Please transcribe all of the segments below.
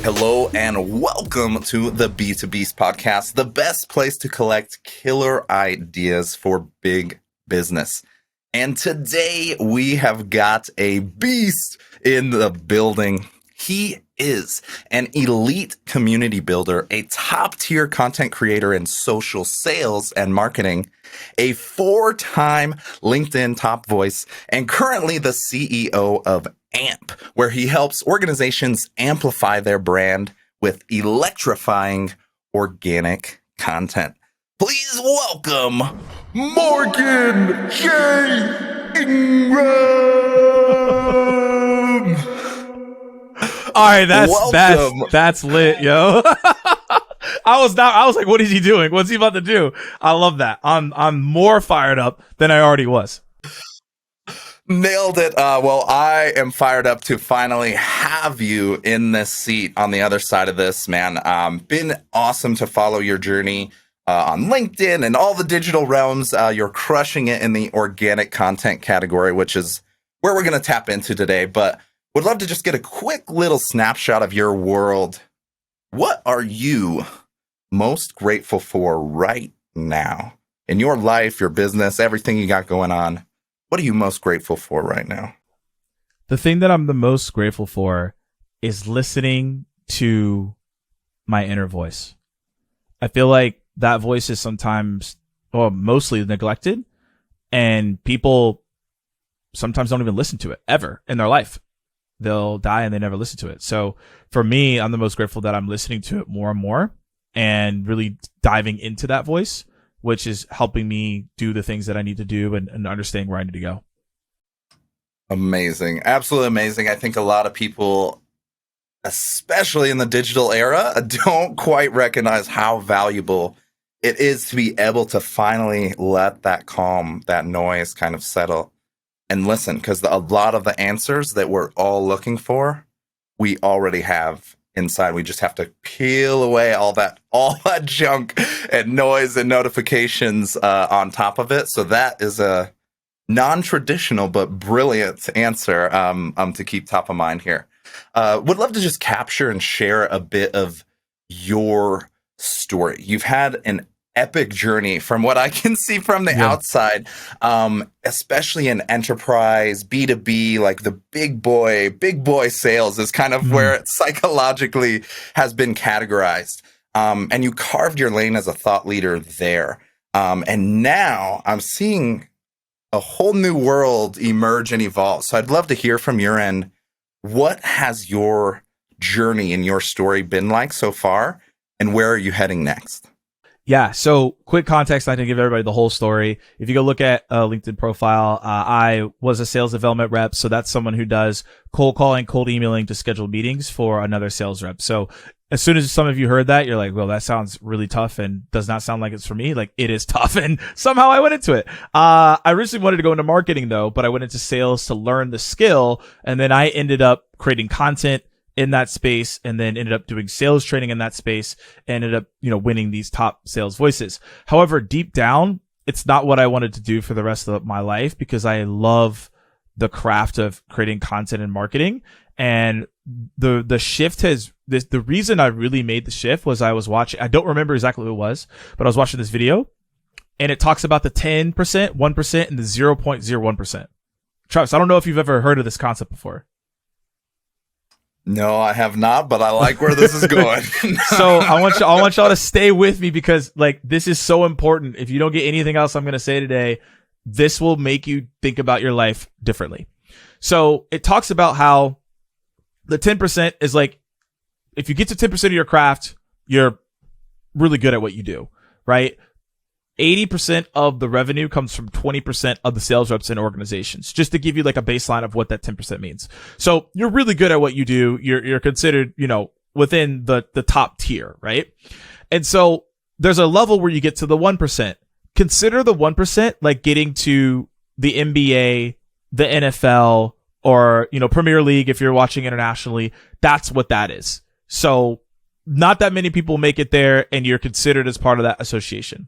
Hello and welcome to the B2Beast podcast, the best place to collect killer ideas for big business. And today we have got a beast in the building. He is an elite community builder, a top-tier content creator in social sales and marketing, a 4-time LinkedIn top voice, and currently the CEO of AMP, where he helps organizations amplify their brand with electrifying organic content. Please welcome Morgan J. Ingram. All right, that's lit, yo. I was like, what is he doing? What's he about to do? I love that. I'm more fired up than I already was. Nailed it. Well, I am fired up to finally have you in this seat on the other side of this, man. Been awesome to follow your journey on LinkedIn and all the digital realms. You're crushing it in the organic content category, which is where we're going to tap into today. But would love to just get a quick little snapshot of your world. What are you most grateful for right now in your life, your business, everything you got going on? What are you most grateful for right now? The thing that I'm the most grateful for is listening to my inner voice. I feel like that voice is sometimes, or mostly neglected, and people sometimes don't even listen to it ever in their life. They'll die and they never listen to it. So for me, I'm the most grateful that I'm listening to it more and more and really diving into that voice, which is helping me do the things that I need to do and understanding where I need to go. Amazing. Absolutely amazing. I think a lot of people, especially in the digital era, don't quite recognize how valuable it is to be able to finally let that calm, that noise kind of settle and listen, because a lot of the answers that we're all looking for, we already have inside. We just have to peel away all that junk and noise and notifications on top of it. So that is a non-traditional but brilliant answer to keep top of mind here. Would love to just capture and share a bit of your story. You've had an epic journey from what I can see from the outside, especially in enterprise, B2B, like the big boy sales is kind of where it psychologically has been categorized. And you carved your lane as a thought leader there. And now I'm seeing a whole new world emerge and evolve. So I'd love to hear from your end. What has your journey and your story been like so far? And where are you heading next? Yeah. So quick context. I can give everybody the whole story. If you go look at a LinkedIn profile, I was a sales development rep. So that's someone who does cold calling, cold emailing to schedule meetings for another sales rep. So as soon as some of you heard that, you're like, well, that sounds really tough and does not sound like it's for me. Like, it is tough. And somehow I went into it. I originally wanted to go into marketing though, but I went into sales to learn the skill. And then I ended up creating content in that space, and then ended up doing sales training in that space, and ended up, winning these top sales voices. However, deep down, it's not what I wanted to do for the rest of my life, because I love the craft of creating content and marketing. And the shift the reason I really made the shift was I was watching, I don't remember exactly what it was, but I was watching this video, and it talks about the 10%, 1%, and the 0.01%. Travis, I don't know if you've ever heard of this concept before. No, I have not, but I like where this is going. So I want y'all to stay with me, because this is so important. If you don't get anything else I'm going to say today, this will make you think about your life differently. So it talks about how the 10% is if you get to 10% of your craft, you're really good at what you do, right? 80% of the revenue comes from 20% of the sales reps in organizations, just to give you a baseline of what that 10% means. So you're really good at what you do. You're considered, within the top tier, right? And so there's a level where you get to the 1%. Consider the 1% like getting to the NBA, the NFL, or, Premier League if you're watching internationally. That's what that is. So not that many people make it there, and you're considered as part of that association.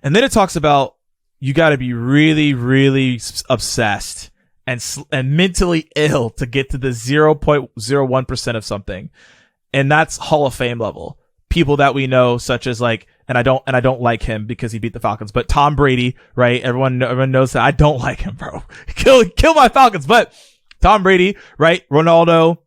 And then it talks about you got to be really, really obsessed and mentally ill to get to the 0.01% of something. And that's Hall of Fame level. People that we know, such as like, and I don't like him because he beat the Falcons, but Tom Brady, right? Everyone knows that I don't like him, bro. Kill my Falcons, but Tom Brady, right? Ronaldo,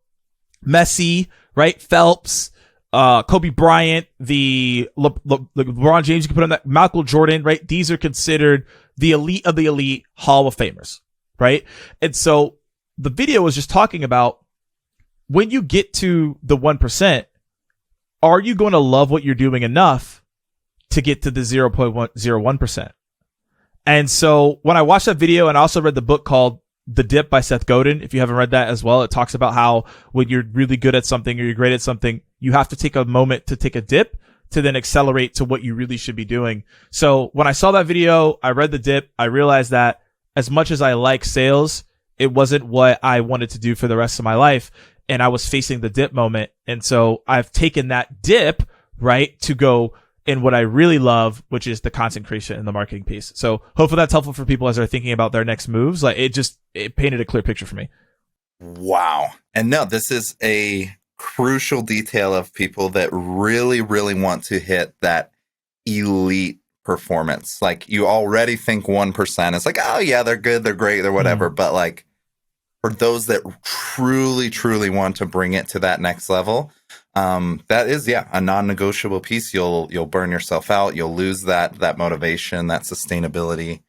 Messi, right? Phelps, Kobe Bryant, the LeBron James, you can put on that, Michael Jordan, right? These are considered the elite of the elite Hall of Famers, right? And so the video was just talking about when you get to the 1%, are you going to love what you're doing enough to get to the 0.01%? And so when I watched that video, and I also read the book called The Dip by Seth Godin, if you haven't read that as well, it talks about how when you're really good at something or you're great at something, you have to take a moment to take a dip to then accelerate to what you really should be doing. So when I saw that video, I read The Dip, I realized that as much as I like sales, it wasn't what I wanted to do for the rest of my life. And I was facing the dip moment. And so I've taken that dip, right, to go in what I really love, which is the content creation and the marketing piece. So hopefully that's helpful for people as they're thinking about their next moves. Like it painted a clear picture for me. Wow. And no, this is a crucial detail of people that really, really want to hit that elite performance. Like you already think 1%. It's like, oh yeah, they're good, they're great, they're whatever. But like for those that truly, truly want to bring it to that next level, that is, a non-negotiable piece. You'll burn yourself out. You'll lose that motivation, that sustainability.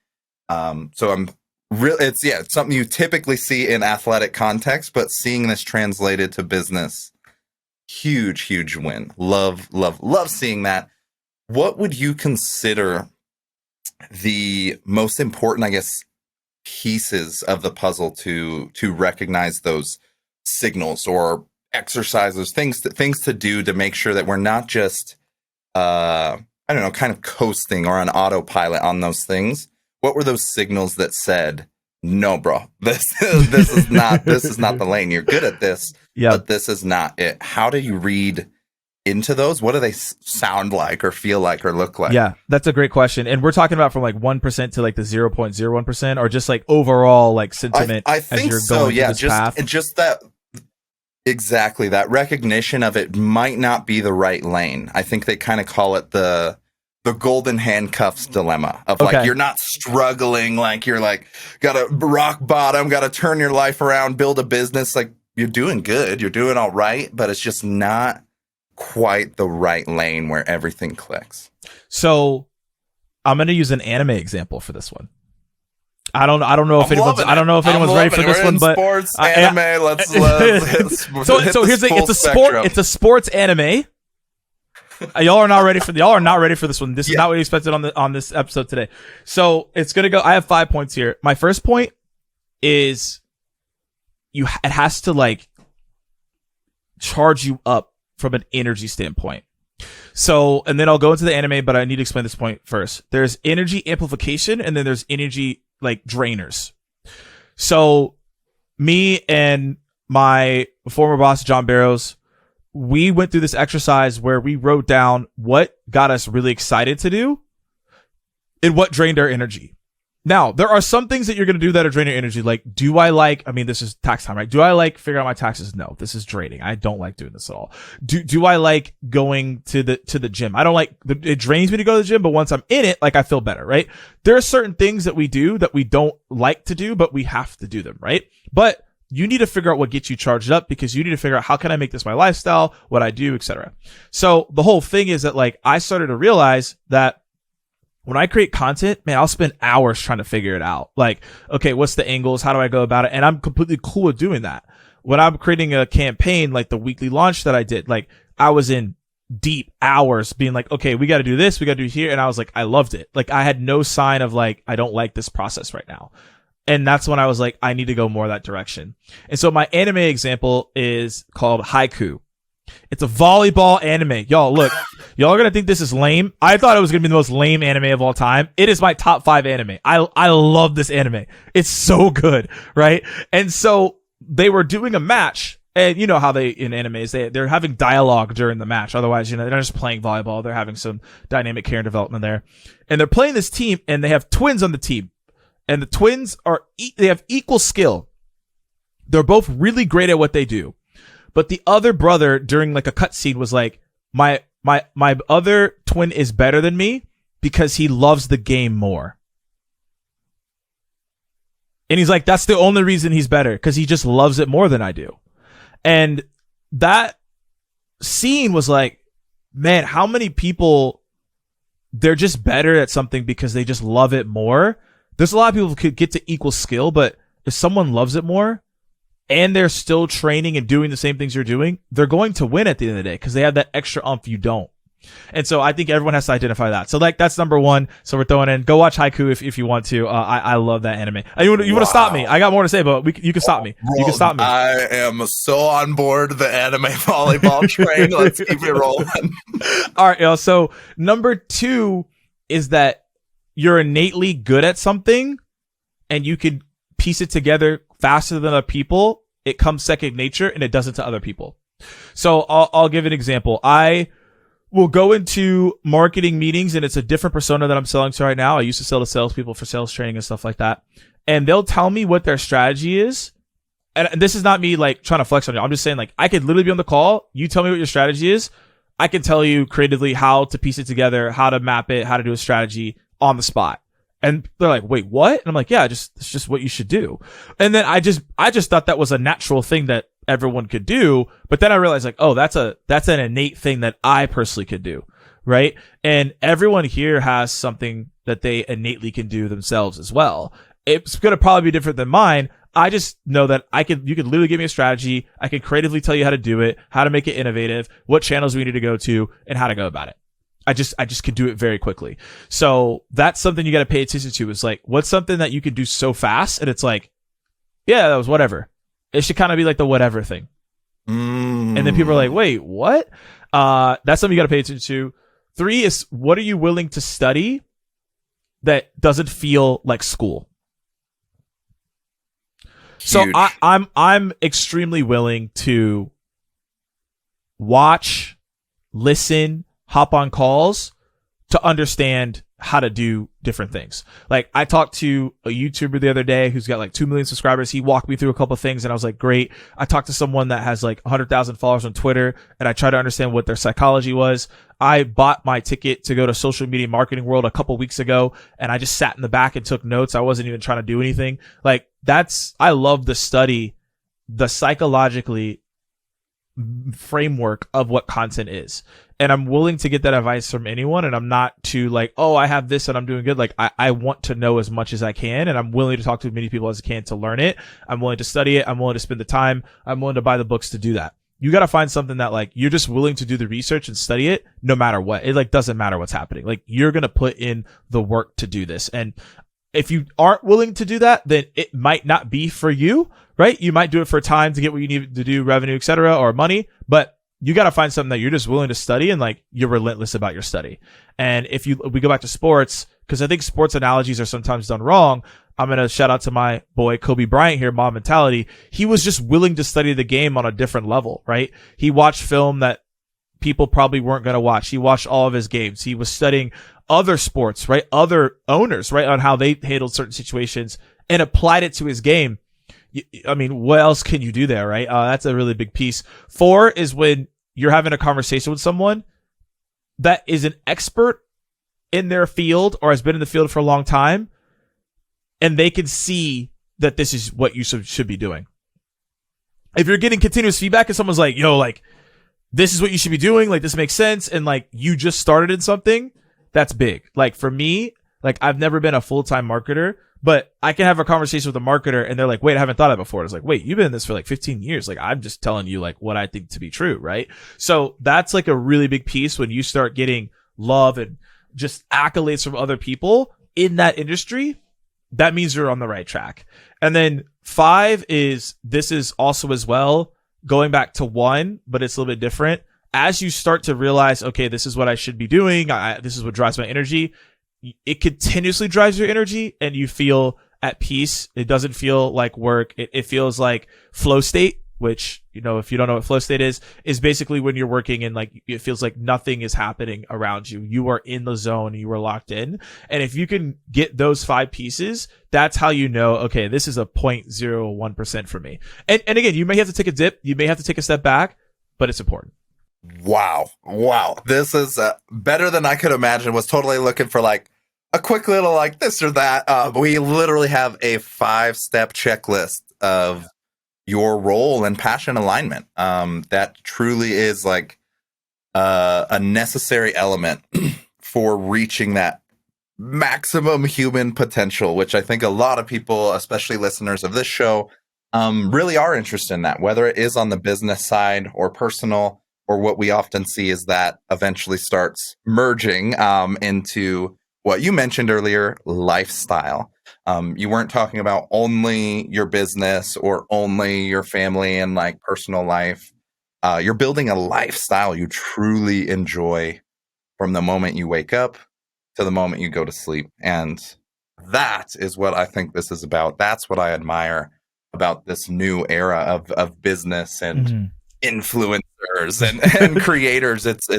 So I'm really, it's something you typically see in athletic context, but seeing this translated to business, huge win. Love seeing that. What would you consider the most important, I guess, pieces of the puzzle to recognize those signals or exercises, things to do to make sure that we're not just kind of coasting or on autopilot on those things? What were those signals that said, no, bro, this is not the lane. You're good at this, but this is not it. How do you read into those? What do they sound like or feel like or look like? Yeah, that's a great question. And we're talking about from like 1% to like the 0.01%, or just like overall like sentiment. I think as you're going so. Yeah, this path? just that. Exactly. That recognition of it might not be the right lane. I think they kind of call it the golden handcuffs dilemma of like, you're not struggling. Like you're like, got to rock bottom, got to turn your life around, build a business. Like you're doing good. You're doing all right, but it's just not quite the right lane where everything clicks. So I'm going to use an anime example for this one. I don't know if anyone's ready for this one, but sports anime. Let's so here's the it's a sport. It's a sports anime. Y'all are not ready for this one. This is not what you expected on this episode today. So it's gonna go. I have 5 points here. My first point is it has to like charge you up from an energy standpoint. So, and then I'll go into the anime, but I need to explain this point first. There's energy amplification, and then there's energy like drainers. So me and my former boss, John Barrows, we went through this exercise where we wrote down what got us really excited to do and what drained our energy. Now, there are some things that you're going to do that are draining your energy. Like, this is tax time, right? Do I like figuring out my taxes? No, this is draining. I don't like doing this at all. Do I like going to the gym? I don't like, it drains me to go to the gym, but once I'm in it, like I feel better, right? There are certain things that we do that we don't like to do, but we have to do them, right? But you need to figure out what gets you charged up, because you need to figure out how can I make this my lifestyle, what I do, etc. So the whole thing is that like I started to realize that when I create content, man, I'll spend hours trying to figure it out. Like, okay, what's the angles? How do I go about it? And I'm completely cool with doing that. When I'm creating a campaign, like the weekly launch that I did, like I was in deep hours being like, okay, we got to do this, we got to do here. And I was like, I loved it. Like I had no sign of like, I don't like this process right now. And that's when I was like, I need to go more that direction. And so my anime example is called Haiku. It's a volleyball anime. Y'all, look, y'all are going to think this is lame. I thought it was going to be the most lame anime of all time. It is my top 5 anime. I love this anime. It's so good, right? And so they were doing a match, and you know how they, in animes, they're having dialogue during the match. Otherwise, they're not just playing volleyball. They're having some dynamic character development there. And they're playing this team, and they have twins on the team. And the twins they have equal skill. They're both really great at what they do. But the other brother during like a cutscene was like, my other twin is better than me because he loves the game more. And he's like, that's the only reason he's better, because he just loves it more than I do. And that scene was like, man, how many people, they're just better at something because they just love it more. There's a lot of people who could get to equal skill, but if someone loves it more and they're still training and doing the same things you're doing, they're going to win at the end of the day because they have that extra umph you don't. And so I think everyone has to identify that. So like that's number one. So we're throwing in, go watch Haiku if you want to. I love that anime. You want to stop me? I got more to say, but you can stop me. You can stop me. I am so on board the anime volleyball train. Let's keep it rolling. All right, y'all. So number two is that you're innately good at something and you can piece it together faster than other people. It comes second nature and it doesn't to other people. So I'll give an example. I will go into marketing meetings and it's a different persona that I'm selling to right now. I used to sell to salespeople for sales training and stuff like that. And they'll tell me what their strategy is. And this is not me like trying to flex on you. I'm just saying like I could literally be on the call. You tell me what your strategy is. I can tell you creatively how to piece it together, how to map it, how to do a strategy on the spot. And they're like, wait, what? And I'm like, yeah, it's just what you should do. And then I just thought that was a natural thing that everyone could do. But then I realized like, oh, that's an innate thing that I personally could do. Right. And everyone here has something that they innately can do themselves as well. It's going to probably be different than mine. I just know that you could literally give me a strategy. I can creatively tell you how to do it, how to make it innovative, what channels we need to go to, and how to go about it. I just could do it very quickly. So that's something you got to pay attention to, is like, what's something that you can do so fast and it's like, yeah, that was whatever. It should kind of be like the whatever thing. And then people are like, wait, what? That's something you got to pay attention to. 3 is, what are you willing to study that doesn't feel like school? So I'm extremely willing to watch, listen, hop on calls to understand how to do different things. Like I talked to a YouTuber the other day who's got like 2 million subscribers. He walked me through a couple of things and I was like, great. I talked to someone that has like 100,000 followers on Twitter and I tried to understand what their psychology was. I bought my ticket to go to Social Media Marketing World a couple weeks ago and I just sat in the back and took notes. I wasn't even trying to do anything. Like I love the study, the psychologically framework of what content is. And I'm willing to get that advice from anyone. And I'm not too like, oh, I have this and I'm doing good. Like I want to know as much as I can. And I'm willing to talk to as many people as I can to learn it. I'm willing to study it. I'm willing to spend the time. I'm willing to buy the books to do that. You got to find something that like, you're just willing to do the research and study it no matter what. It like doesn't matter what's happening. Like you're going to put in the work to do this. And if you aren't willing to do that, then it might not be for you, right? You might do it for time to get what you need to do, revenue, etc., or money, but you got to find something that you're just willing to study and like you're relentless about your study. And if we go back to sports, because I think sports analogies are sometimes done wrong. I'm going to shout out to my boy Kobe Bryant here, Mob Mentality. He was just willing to study the game on a different level, right? He watched film that people probably weren't going to watch. He watched all of his games. He was studying other sports, right? Other owners, right? On how they handled certain situations and applied it to his game. I mean, what else can you do there, right? That's a really big piece. 4 is when you're having a conversation with someone that is an expert in their field or has been in the field for a long time, and they can see that this is what you should be doing. If you're getting continuous feedback and someone's like, yo, like, this is what you should be doing, like, this makes sense, and like, you just started in something, that's big. Like, for me, like, I've never been a full-time marketer, but I can have a conversation with a marketer and they're like, wait, I haven't thought of it before. It's like, wait, you've been in this for like 15 years. Like, I'm just telling you like what I think to be true, right? So that's like a really big piece when you start getting love and just accolades from other people in that industry. That means you're on the right track. And then 5 is, this is also as well going back to 1, but it's a little bit different. As you start to realize, okay, this is what I should be doing. This is what drives my energy. It continuously drives your energy and you feel at peace. It doesn't feel like work. It feels like flow state. which, you know, if you don't know what flow state is basically when you're working and like it feels like nothing is happening around you. You are in the zone, you are locked in. And if you can get those 5 pieces, that's how you know, okay, this is a 0.01% for me. And again, you may have to take a dip, you may have to take a step back, but it's important. Wow. This is better than I could imagine. Was totally looking for like a quick little like this or that. We literally have a 5-step checklist of your role and passion alignment. That truly is like a necessary element for reaching that maximum human potential, which I think a lot of people, especially listeners of this show, really are interested in that, whether it is on the business side or personal, or what we often see is that eventually starts merging into what you mentioned earlier, lifestyle. You weren't talking about only your business or only your family and like personal life. You're building a lifestyle you truly enjoy from the moment you wake up to the moment you go to sleep. And that is what I think this is about. That's what I admire about this new era of business and influencers and creators. It's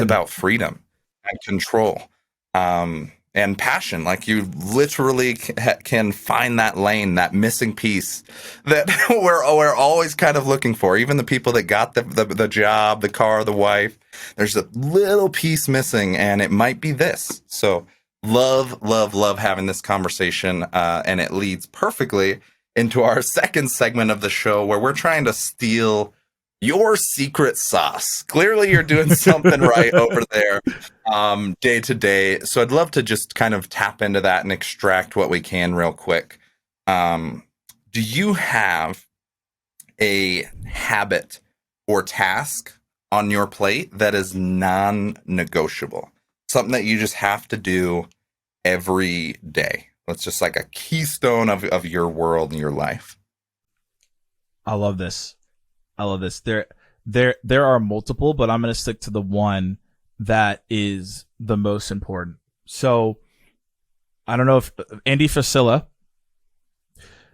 about freedom and control. And passion. Like you literally can find that lane, that missing piece that we're always kind of looking for. Even the people that got the job, the car, the wife, there's a little piece missing, and it might be this. So love having this conversation, and it leads perfectly into our second segment of the show where we're trying to steal your secret sauce. Clearly you're doing something right over there day to day. So I'd love to just kind of tap into that and extract what we can real quick. Do you have a habit or task on your plate that is non-negotiable? Something that you just have to do every day. It's just like a keystone of your world and your life. I love this. There are multiple, but I'm going to stick to the one that is the most important. So I don't know if Andy Frisella,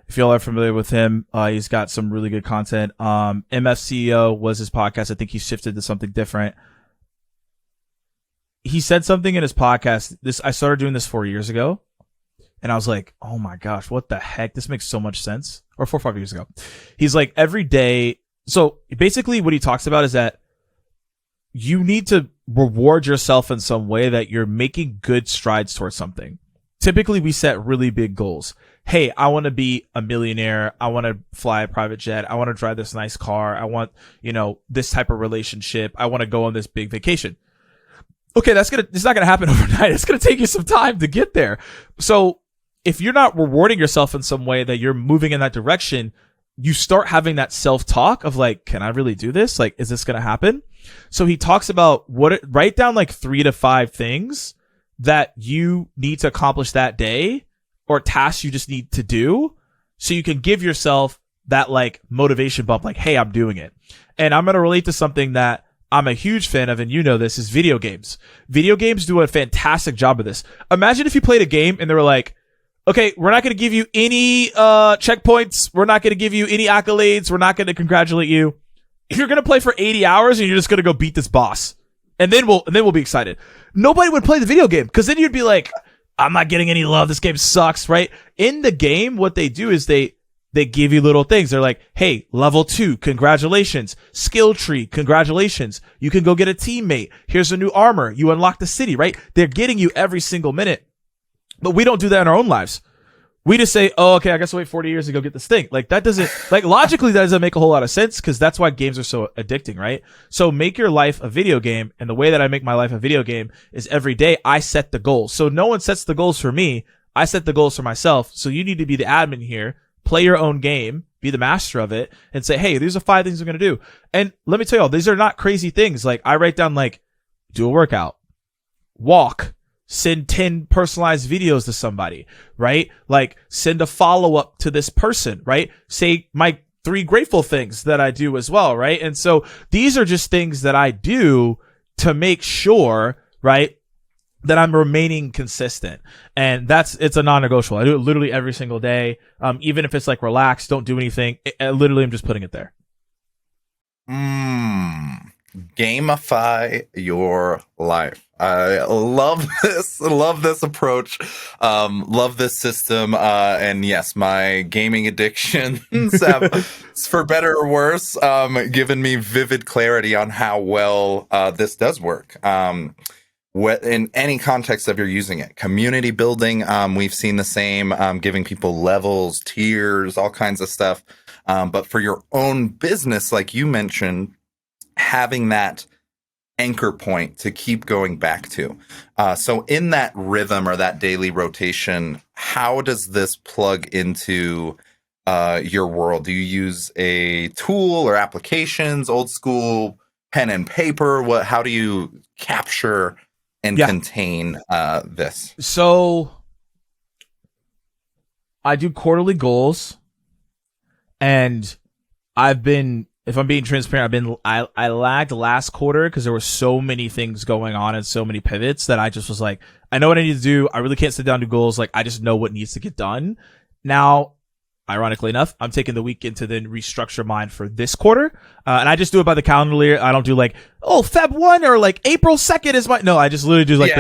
if y'all are familiar with him, he's got some really good content. MFCEO was his podcast. I think he shifted to something different. He said something in his podcast. I started doing this 4 years ago, and I was like, oh my gosh, what the heck? This makes so much sense. Or 4 or 5 years ago. He's like, every day. So basically what he talks about is that you need to reward yourself in some way that you're making good strides towards something. Typically we set really big goals. Hey, I want to be a millionaire. I want to fly a private jet. I want to drive this nice car. I want, this type of relationship. I want to go on this big vacation. Okay, it's not going to happen overnight. It's going to take you some time to get there. So if you're not rewarding yourself in some way that you're moving in that direction, you start having that self-talk of like, can I really do this? Like, is this going to happen? So he talks about write down like 3 to 5 things that you need to accomplish that day, or tasks you just need to do, so you can give yourself that like motivation bump, like, hey, I'm doing it. And I'm going to relate to something that I'm a huge fan of, and this is video games. Video games do a fantastic job of this. Imagine if you played a game and they were like, okay, we're not going to give you any checkpoints. We're not going to give you any accolades. We're not going to congratulate you. You're going to play for 80 hours and you're just going to go beat this boss. And then we'll be excited. Nobody would play the video game, because then you'd be like, I'm not getting any love. This game sucks, right? In the game, what they do is they give you little things. They're like, hey, level 2, congratulations. Skill tree, congratulations. You can go get a teammate. Here's a new armor. You unlock the city, right? They're getting you every single minute. But we don't do that in our own lives. We just say, oh, okay, I guess I'll wait 40 years to go get this thing. Like that doesn't, like logically that doesn't make a whole lot of sense, because that's why games are so addicting, right? So make your life a video game. And the way that I make my life a video game is every day I set the goals. So no one sets the goals for me. I set the goals for myself. So you need to be the admin here, play your own game, be the master of it, and say, hey, these are 5 things I'm going to do. And let me tell y'all, these are not crazy things. Like I write down like, do a workout, walk, send 10 personalized videos to somebody, right? Like send a follow-up to this person, right? Say my 3 grateful things that I do as well, right? And so these are just things that I do to make sure, right, that I'm remaining consistent. And it's a non-negotiable. I do it literally every single day. Even if it's like relax, don't do anything. Literally, I'm just putting it there. Gamify your life. I love this. Love this approach. Love this system. And yes, my gaming addictions have, for better or worse, given me vivid clarity on how well this does work. In any context of you're using it, community building, we've seen the same, giving people levels, tiers, all kinds of stuff. But for your own business, like you mentioned, having that anchor point to keep going back to. So in that rhythm or that daily rotation, how does this plug into your world? Do you use a tool or applications, old school pen and paper? How do you capture and contain this? So I do quarterly goals, and if I'm being transparent, I lagged last quarter because there were so many things going on and so many pivots that I just was like, I know what I need to do. I really can't sit down and do goals. Like, I just know what needs to get done. Now, ironically enough, I'm taking the weekend to then restructure mine for this quarter. And I just do it by the calendar year. I don't do like, Feb 1 or like April 2nd is no, I just literally do like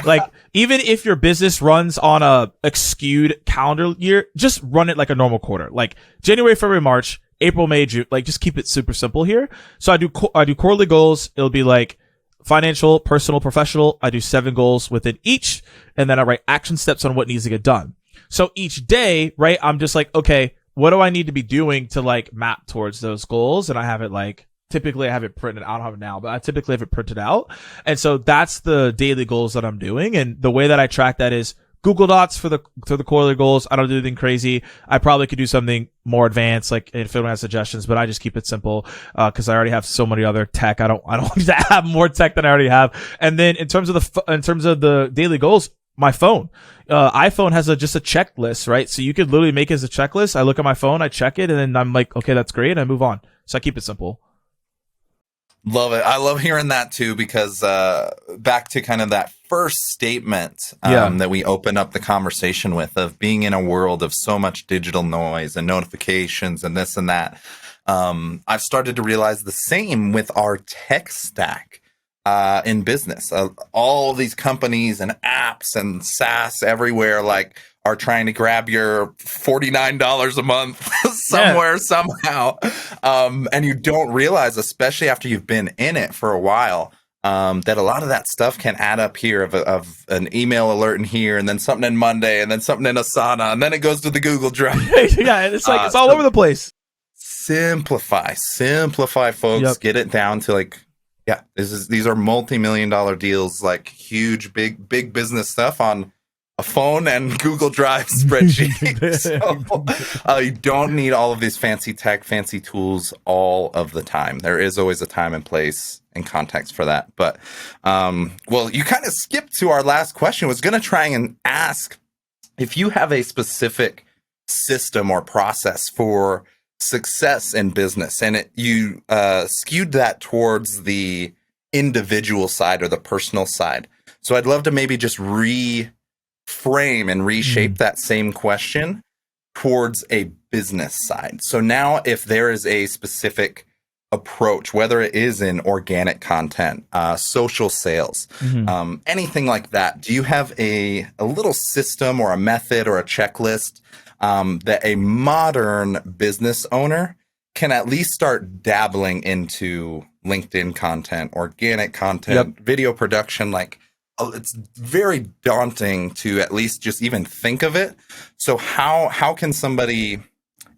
like, even if your business runs on a skewed calendar year, just run it like a normal quarter. Like January, February, March, April, May, June, like just keep it super simple here. So I do quarterly goals. It'll be like financial, personal, professional. I do 7 goals within each, and then I write action steps on what needs to get done. So each day, right, I'm just like, okay, what do I need to be doing to like map towards those goals? And I have it like, typically I have it printed. I don't have it now, but I typically have it printed out. And so that's the daily goals that I'm doing. And the way that I track that is Google Docs for the quarterly goals. I don't do anything crazy. I probably could do something more advanced, like if anyone has suggestions, but I just keep it simple, cause I already have so many other tech. I don't need to have more tech than I already have. And then in terms of the daily goals, my phone, iPhone has just a checklist, right? So you could literally make it as a checklist. I look at my phone, I check it, and then I'm like, okay, that's great. And I move on. So I keep it simple. Love it. I love hearing that too, because back to kind of that first statement that we opened up the conversation with, of being in a world of so much digital noise and notifications and this and that. I've started to realize the same with our tech stack in business. All these companies and apps and SaaS everywhere, like, are trying to grab your $49 a month somewhere, somehow. And you don't realize, especially after you've been in it for a while, that a lot of that stuff can add up here of an email alert in here, and then something in Monday, and then something in Asana, and then it goes to the Google Drive. Yeah, it's like, it's all over the place. Simplify, folks. Yep. Get it down to like, these are multi-million-dollar deals, like huge, big business stuff on a phone and Google Drive spreadsheet. So, you don't need all of these fancy tech, fancy tools all of the time. There is always a time and place and context for that. But, well, you kind of skipped to our last question. I was going to try and ask if you have a specific system or process for success in business, and you skewed that towards the individual side or the personal side. So I'd love to maybe just reframe and reshape that same question towards a business side. So now, if there is a specific approach, whether it is in organic content, social sales, anything like that, do you have a little system or a method or a checklist that a modern business owner can at least start dabbling into LinkedIn content, organic content, video production? Like, it's very daunting to at least just even think of it. So how can somebody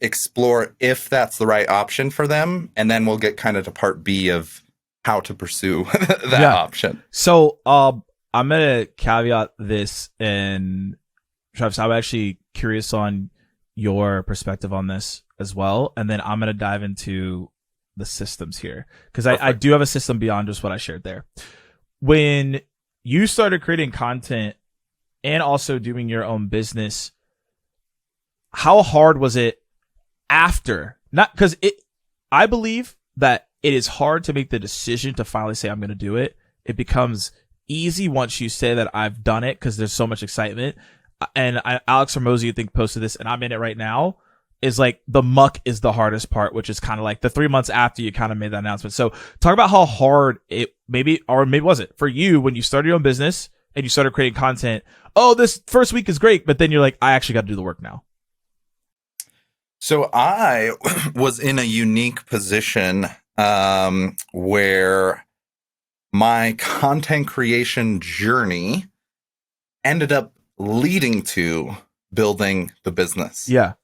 explore if that's the right option for them? And then we'll get kind of to part B of how to pursue that option. So I'm going to caveat this, and Travis, I'm actually curious on your perspective on this as well. And then I'm going to dive into the systems here, because I do have a system beyond just what I shared there. When you started creating content and also doing your own business, how hard was it after? Not because I believe that it is hard to make the decision to finally say, I'm going to do it. It becomes easy once you say that I've done it, because there's so much excitement. And Alex Hormozy, I think, posted this, and I'm in it right now. is like the muck is the hardest part, which is kind of like the 3 months after you kind of made that announcement. So talk about how hard it maybe was it for you when you started your own business and you started creating content. Oh, this first week is great, but then you're like, I actually got to do the work now. So I was in a unique position where my content creation journey ended up leading to building the business. Yeah.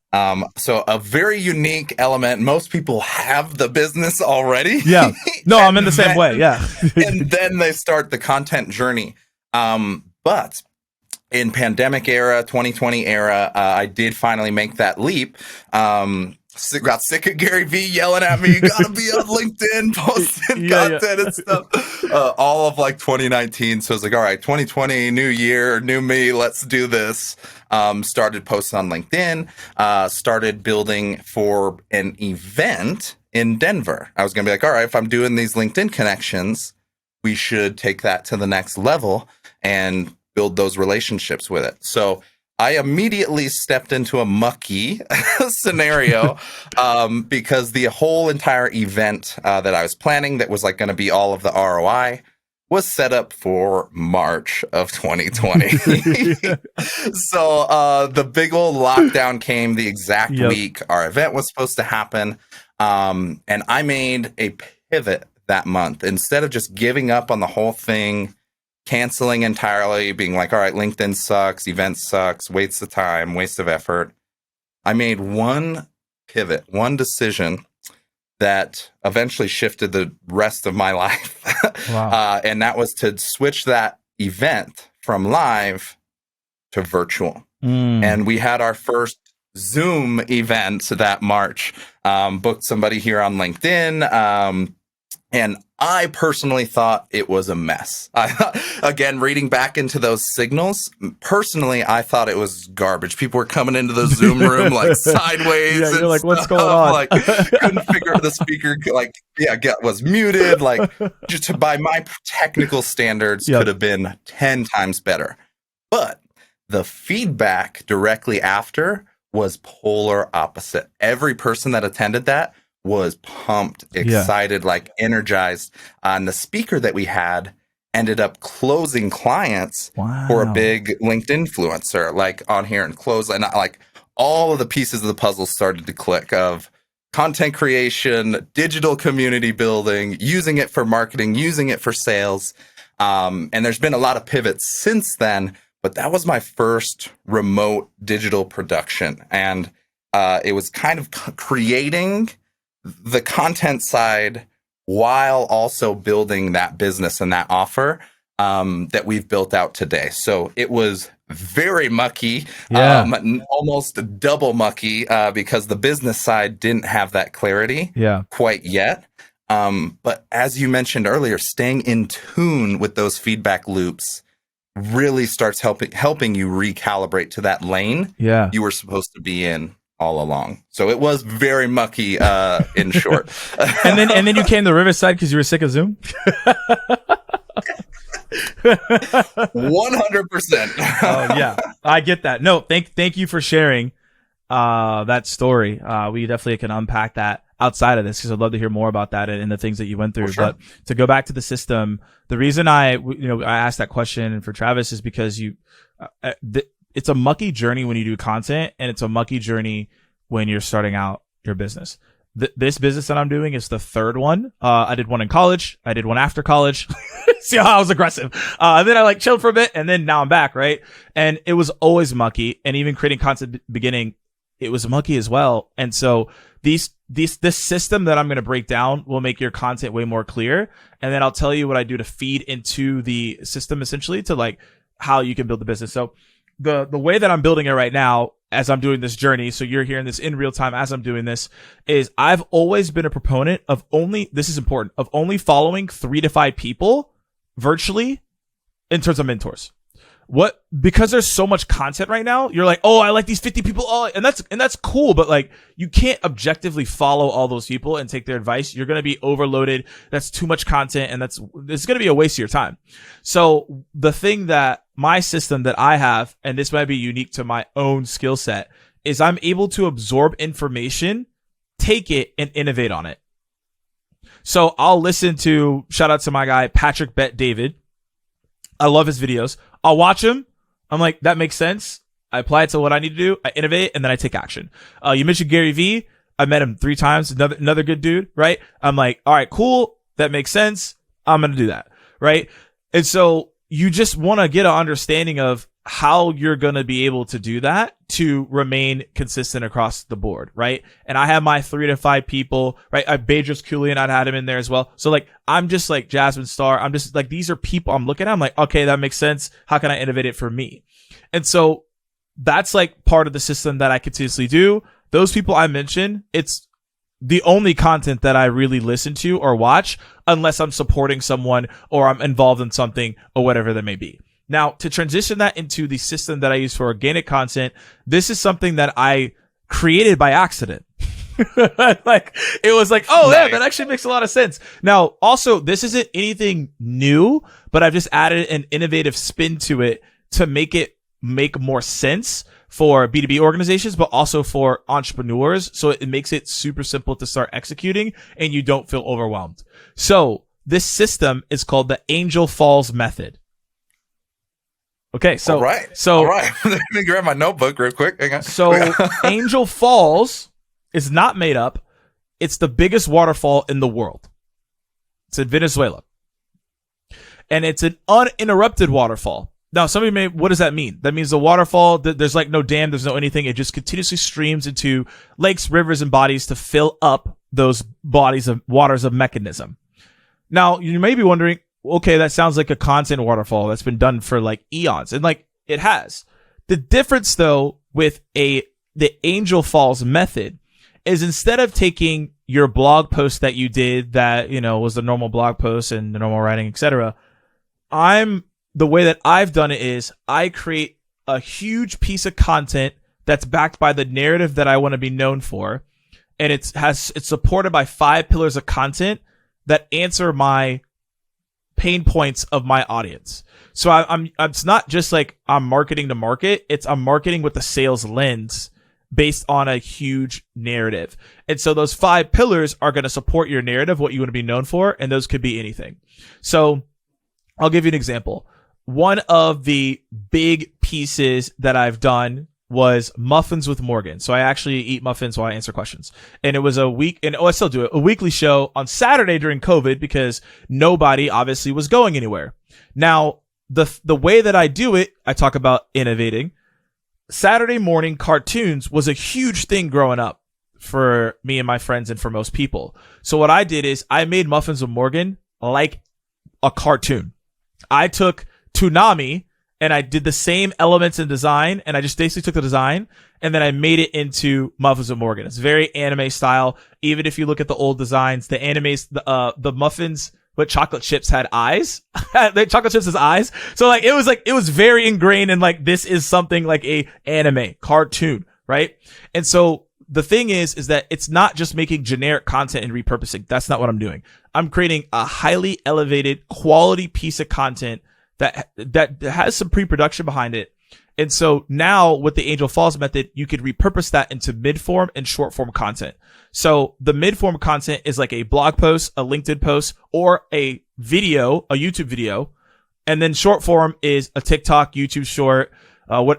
So a very unique element. Most people have the business already. Yeah. No, I'm in the same way. Yeah. And then they start the content journey. But in pandemic era, 2020 era, I did finally make that leap. Got sick of Gary Vee yelling at me, you gotta be on LinkedIn posting content and stuff. All of like 2019. So I was like, all right, 2020, new year, new me, let's do this. Started posting on LinkedIn, started building for an event in Denver. I was gonna be like, all right, if I'm doing these LinkedIn connections, we should take that to the next level and build those relationships with it. So I immediately stepped into a mucky scenario because the whole entire event that I was planning that was like going to be all of the ROI was set up for March of 2020. So the big old lockdown came the exact week our event was supposed to happen. And I made a pivot that month. Instead of just giving up on the whole thing, canceling entirely, being like, all right, LinkedIn sucks, event sucks, waste of time, waste of effort. I made one pivot, one decision that eventually shifted the rest of my life. Wow. And that was to switch that event from live to virtual. And we had our first Zoom event that March, booked somebody here on LinkedIn. And I personally thought it was a mess. Again, reading back into those signals, personally, I thought it was garbage. People were coming into the Zoom room like sideways. Yeah, you're like, what's going on? Like, couldn't figure out the speaker, like, was muted. Like, just by my technical standards, could have been 10 times better. But the feedback directly after was polar opposite. Every person that attended that was pumped, excited, like energized. And the speaker that we had ended up closing clients for a big LinkedIn influencer, like on here and close. And like all of the pieces of the puzzle started to click of content creation, digital community building, using it for marketing, using it for sales. And there's been a lot of pivots since then, but that was my first remote digital production. And it was kind of creating the content side while also building that business and that offer that we've built out today. So it was very mucky, almost double mucky because the business side didn't have that clarity quite yet. But as you mentioned earlier, staying in tune with those feedback loops really starts helping you recalibrate to that lane you were supposed to be in all along. So it was very mucky, in short. and then you came to Riverside because you were sick of Zoom. 100%. Oh yeah, I get that. No, thank you for sharing that story. We definitely can unpack that outside of this because I'd love to hear more about that and the things that you went through. Sure. But to go back to the system, the reason I asked that question for Travis is because it's a mucky journey when you do content, and it's a mucky journey when you're starting out your business. This business that I'm doing is the third one. I did one in college. I did one after college. See how I was aggressive. Then I chilled for a bit, and then now I'm back, right? And it was always mucky. And even creating content beginning, it was mucky as well. And so this system that I'm going to break down will make your content way more clear. And then I'll tell you what I do to feed into the system, essentially, to how you can build the business. So the way that I'm building it right now, as I'm doing this journey, so you're hearing this in real time as I'm doing this, is I've always been a proponent of this is important, of only following 3 to 5 people virtually in terms of mentors. Because there's so much content right now, you're like, oh, I like these 50 people. Oh, and that's cool. But you can't objectively follow all those people and take their advice. You're going to be overloaded. That's too much content. And it's going to be a waste of your time. So the thing that my system that I have, and this might be unique to my own skill set, is I'm able to absorb information, take it, and innovate on it. So I'll listen to, shout out to my guy, Patrick Bet David. I love his videos. I'll watch him. I'm like, that makes sense. I apply it to what I need to do. I innovate, and then I take action. You mentioned Gary Vee. I met him 3 times. Another good dude, right? I'm like, all right, cool. That makes sense. I'm going to do that, right? And so you just want to get an understanding of how you're going to be able to do that to remain consistent across the board, right? And I have my 3 to 5 people, right? Bedros Keuilian, I'd had him in there as well. So like, I'm just like Jasmine Star. I'm just like, these are people I'm looking at. I'm like, okay, that makes sense. How can I innovate it for me? And so that's like part of the system that I continuously do. Those people I mentioned, it's the only content that I really listen to or watch unless I'm supporting someone or I'm involved in something or whatever that may be. Now, to transition that into the system that I use for organic content, this is something that I created by accident. Like, it was like, oh, yeah, that actually makes a lot of sense. Now, also, this isn't anything new, but I've just added an innovative spin to it to make it make more sense for B2B organizations, but also for entrepreneurs. So it makes it super simple to start executing and you don't feel overwhelmed. So this system is called the Angel Falls method. Okay. So, all right. Let me grab my notebook real quick. Hang on. So Angel Falls is not made up. It's the biggest waterfall in the world. It's in Venezuela. And it's an uninterrupted waterfall. Now, some of you may, what does that mean? That means the waterfall, there's like no dam, there's no anything. It just continuously streams into lakes, rivers, and bodies to fill up those bodies of waters of mechanism. Now, you may be wondering, okay, that sounds like a content waterfall that's been done for like eons. And like, it has. The difference though with the Angel Falls method is instead of taking your blog post that you did that, you know, was the normal blog post and the normal writing, etc., the way that I've done it is I create a huge piece of content that's backed by the narrative that I want to be known for. And it's supported by 5 pillars of content that answer my pain points of my audience. So it's not just like I'm marketing to market. I'm marketing with the sales lens based on a huge narrative. And so those 5 pillars are going to support your narrative, what you want to be known for. And those could be anything. So I'll give you an example. One of the big pieces that I've done was muffins with Morgan. So I actually eat muffins while I answer questions. And it was I still do it, a weekly show on Saturday during COVID because nobody obviously was going anywhere. Now, the way that I do it, I talk about innovating. Saturday morning cartoons was a huge thing growing up for me and my friends and for most people. So what I did is I made muffins with Morgan like a cartoon. I took Toonami and I did the same elements and design, and I just basically took the design and then I made it into Muffins with Morgan. It's very anime style. Even if you look at the old designs, the animes, the muffins with chocolate chips had eyes. The chocolate chips has eyes. So like it was very ingrained in like this is something like a anime cartoon, right? And so the thing is that it's not just making generic content and repurposing. That's not what I'm doing. I'm creating a highly elevated quality piece of content that has some pre-production behind it. And so now with the Angel Falls method, you could repurpose that into mid-form and short-form content. So the mid-form content is like a blog post, a LinkedIn post, or a video, a YouTube video. And then short-form is a TikTok, YouTube short,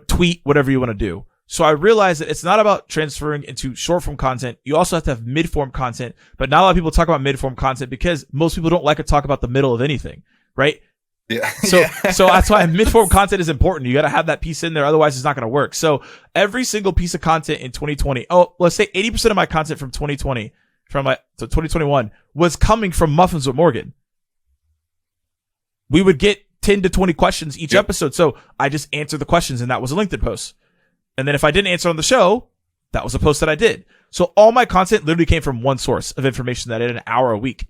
tweet, whatever you want to do. So I realized that it's not about transferring into short-form content. You also have to have mid-form content, but not a lot of people talk about mid-form content because most people don't like to talk about the middle of anything, right? Yeah. So that's why mid-form content is important. You got to have that piece in there. Otherwise it's not going to work. So every single piece of content in 2020, let's say 80% of my content from 2020, to 2021 was coming from Muffins with Morgan. We would get 10 to 20 questions each episode. So I just answered the questions and that was a LinkedIn post. And then if I didn't answer on the show, that was a post that I did. So all my content literally came from one source of information that I did an hour a week.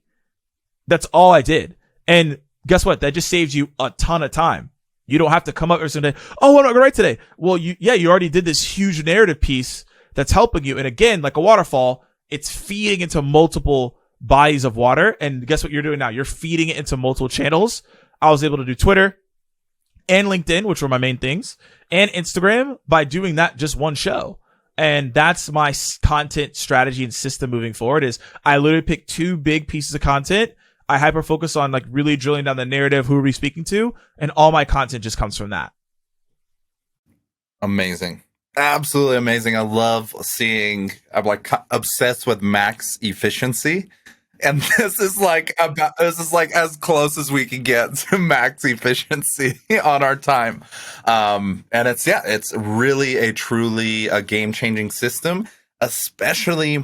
That's all I did. And guess what? That just saves you a ton of time. You don't have to come up every single day. Oh, what am I going to write today? Well, you already did this huge narrative piece that's helping you. And again, like a waterfall, it's feeding into multiple bodies of water. And guess what you're doing now? You're feeding it into multiple channels. I was able to do Twitter and LinkedIn, which were my main things, and Instagram by doing that just one show. And that's my content strategy and system moving forward is I literally pick 2 big pieces of content. I hyper focus on like really drilling down the narrative, who are we speaking to? And all my content just comes from that. Amazing. Absolutely amazing. I love seeing, I'm like obsessed with max efficiency. And this is like as close as we can get to max efficiency on our time. And it's really a game-changing system, especially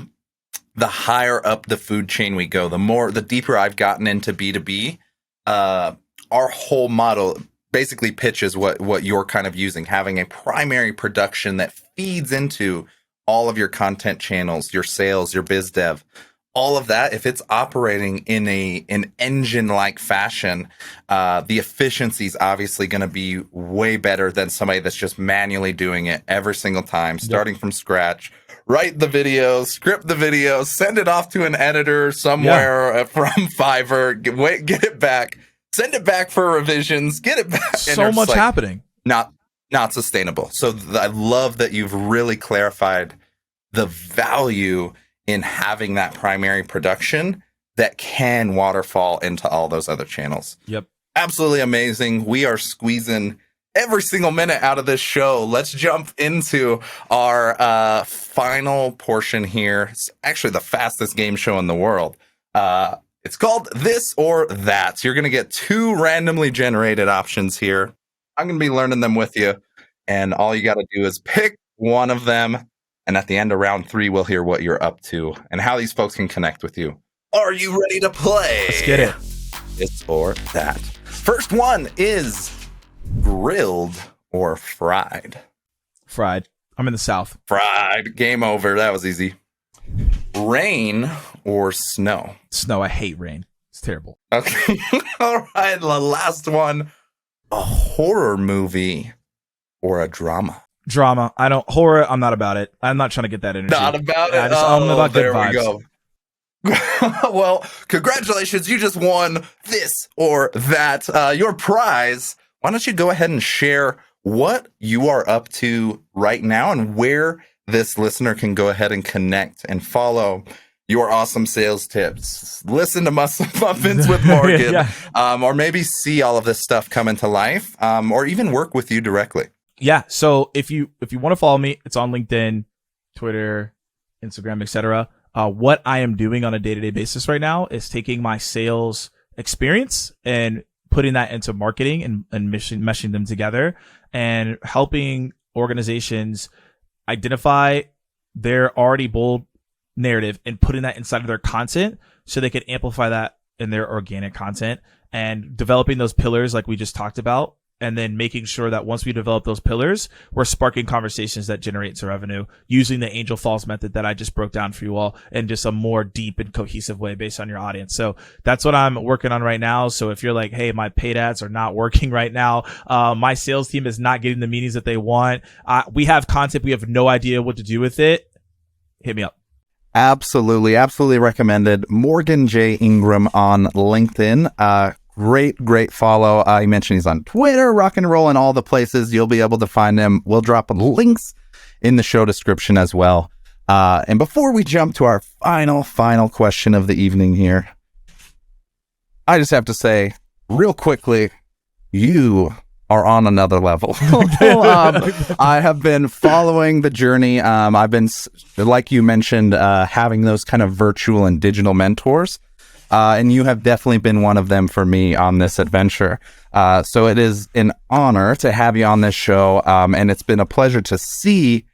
the higher up the food chain we go, the deeper I've gotten into B2B. Our whole model basically pitches what you're kind of using, having a primary production that feeds into all of your content channels, your sales, your biz dev. All of that, if it's operating in an engine-like fashion, the efficiency is obviously going to be way better than somebody that's just manually doing it every single time, starting from scratch. Write the videos, script the videos, send it off to an editor somewhere from Fiverr, get it back, send it back for revisions, get it back. So much happening. Not sustainable. So I love that you've really clarified the value in having that primary production that can waterfall into all those other channels. Yep. Absolutely amazing. We are squeezing every single minute out of this show. Let's jump into our final portion here. It's actually the fastest game show in the world. It's called This or That. So you're going to get 2 randomly generated options here. I'm going to be learning them with you. And all you got to do is pick one of them. And at the end of round 3, we'll hear what you're up to and how these folks can connect with you. Are you ready to play? Let's get it. This or that. First one is grilled or fried. Fried. I'm in the South. Fried. Game over. That was easy. Rain or snow. Snow. I hate rain. It's terrible. Okay. All right. The last one. A horror movie or a drama. Drama. Horror, I'm not about it. I'm not trying to get that energy. Not about it? I'm about good vibes. We go. Well, congratulations. You just won this or that. Your prize. Why don't you go ahead and share what you are up to right now and where this listener can go ahead and connect and follow your awesome sales tips. Listen to Muffins with Morgan. Yeah. Or maybe see all of this stuff come into life, or even work with you directly. Yeah. So if you want to follow me, it's on LinkedIn, Twitter, Instagram, etc. What I am doing on a day-to-day basis right now is taking my sales experience and putting that into marketing and meshing them together and helping organizations identify their already bold narrative and putting that inside of their content so they can amplify that in their organic content and developing those pillars like we just talked about. And then making sure that once we develop those pillars, we're sparking conversations that generate some revenue using the angel falls method that I just broke down for you all in just a more deep and cohesive way based on your audience. So that's what I'm working on right now. So if you're like, hey, my paid ads are not working right now, my sales team is not getting the meetings that they want. We have content. We have no idea what to do with it. Hit me up. Absolutely recommended. Morgan J. Ingram on LinkedIn. Great follow. You mentioned he's on Twitter, rock and roll, and all the places. You'll be able to find him. We'll drop links in the show description as well. And before we jump to our final question of the evening here, I just have to say real quickly, you are on another level. I have been following the journey. I've been, like you mentioned, having those kind of virtual and digital mentors. And you have definitely been one of them for me on this adventure. So it is an honor to have you on this show. And it's been a pleasure to see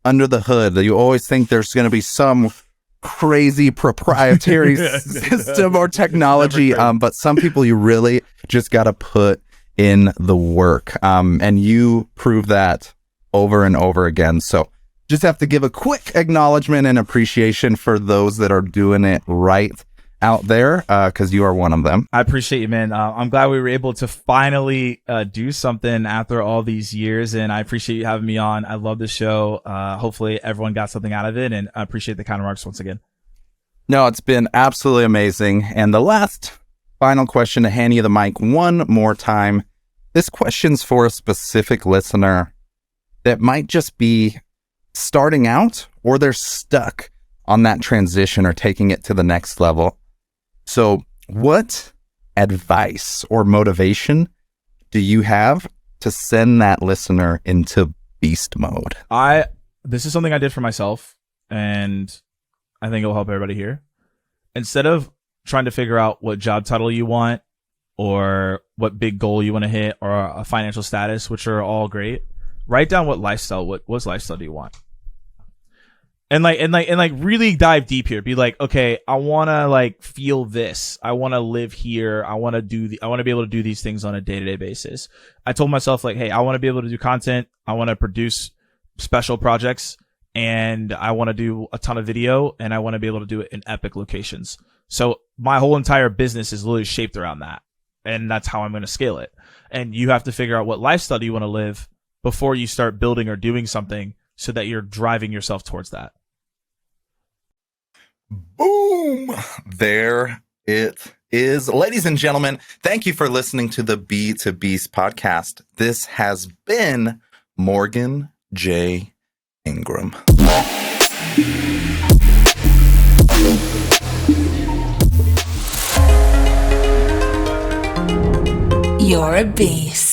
under the hood. You always think there's going to be some crazy proprietary system or technology. But some people you really just got to put in the work. And you prove that over and over again. So just have to give a quick acknowledgement and appreciation for those that are doing it right out there, because you are one of them. I appreciate you, man. I'm glad we were able to finally do something after all these years, and I appreciate you having me on. I love the show. Hopefully everyone got something out of it, and I appreciate the kind remarks once again. No, it's been absolutely amazing. And the last final question, to hand you the mic one more time. This question's for a specific listener that might just be starting out or they're stuck on that transition or taking it to the next level. So what advice or motivation do you have to send that listener into beast mode? This is something I did for myself, and I think it will help everybody here. Instead of trying to figure out what job title you want or what big goal you want to hit or a financial status, which are all great, write down what lifestyle do you want? And really dive deep here. Be like, okay, I want to like feel this. I want to live here. I want to be able to do these things on a day-to-day basis. I told myself like, hey, I want to be able to do content. I want to produce special projects, and I want to do a ton of video, and I want to be able to do it in epic locations. So my whole entire business is literally shaped around that. And that's how I'm going to scale it. And you have to figure out what lifestyle you want to live before you start building or doing something so that you're driving yourself towards that. Boom! There it is. Ladies and gentlemen, thank you for listening to the B2 Beast podcast. This has been Morgan J. Ingram. You're a beast.